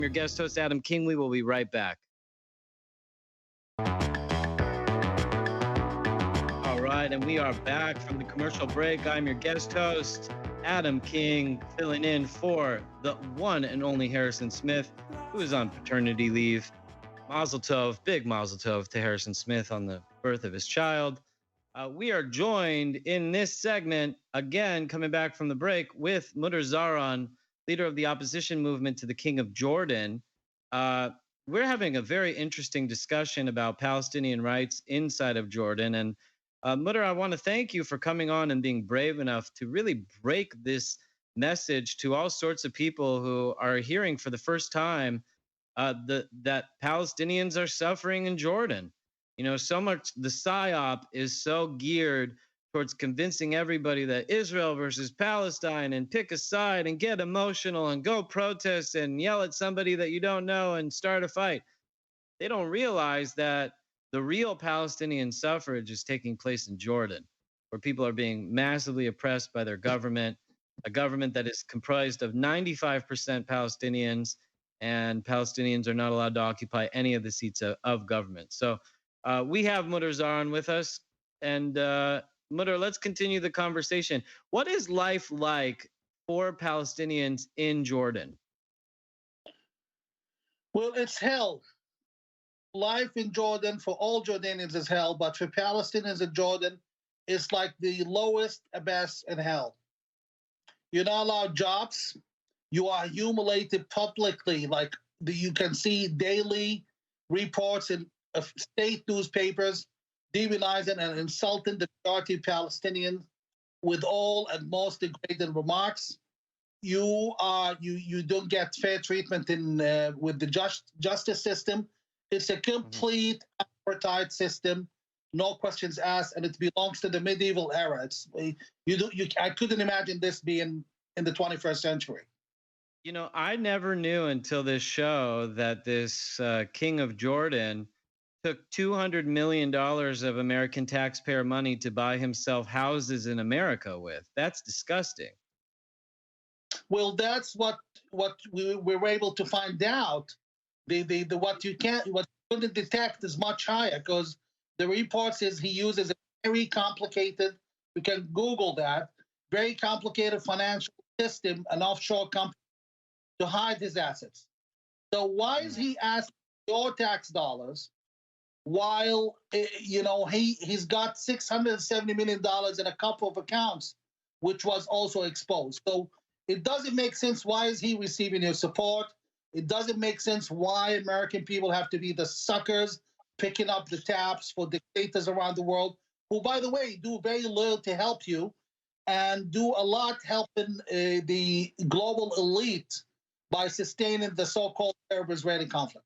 Your guest host, Adam King. We will be right back. All right, and we are back from the commercial break. I'm your guest host, Adam King, filling in for the one and only Harrison Smith, who is on paternity leave. Mazel tov, big mazel tov to Harrison Smith on the birth of his child. We are joined in this segment, again, coming back from the break, with Zahran, leader of the opposition movement to the King of Jordan. We're having a very interesting discussion about Palestinian rights inside of Jordan. And Mutter, I want to thank you for coming on and being brave enough to really break this message to all sorts of people who are hearing for the first time that Palestinians are suffering in Jordan. You know, so much the PSYOP is so geared towards convincing everybody that Israel versus Palestine, and pick a side and get emotional and go protest and yell at somebody that you don't know and start a fight. They don't realize that the real Palestinian suffrage is taking place in Jordan, where people are being massively oppressed by their government, a government that is comprised of 95% Palestinians, and Palestinians are not allowed to occupy any of the seats of government. So we have Zahran with us. And Mutter, let's continue the conversation. What is life like for Palestinians in Jordan? Well, it's hell. Life in Jordan for all Jordanians is hell, but for Palestinians in Jordan, it's like the lowest abyss in hell. You're not allowed jobs. You are humiliated publicly. Like you can see daily reports in state newspapers demonizing and insulting the majority of Palestinians with all and most degrading remarks. You don't get fair treatment in with the justice system. It's a complete apartheid system, no questions asked, and it belongs to the medieval era. I couldn't imagine this being in the 21st century. You know, I never knew until this show that this King of Jordan took $200 million of American taxpayer money to buy himself houses in America with. That's disgusting. Well, that's what we were able to find out. What you couldn't detect is much higher, because the report says he uses a very complicated, you can Google that, very complicated financial system, an offshore company, to hide his assets. So why is he asking your tax dollars while he's got $670 million in a couple of accounts, which was also exposed? So it doesn't make sense. Why is he receiving your support? It doesn't make sense why American people have to be the suckers picking up the tabs for dictators around the world, who, by the way, do very little to help you and do a lot helping the global elite by sustaining the so-called Arab-Israeli conflict.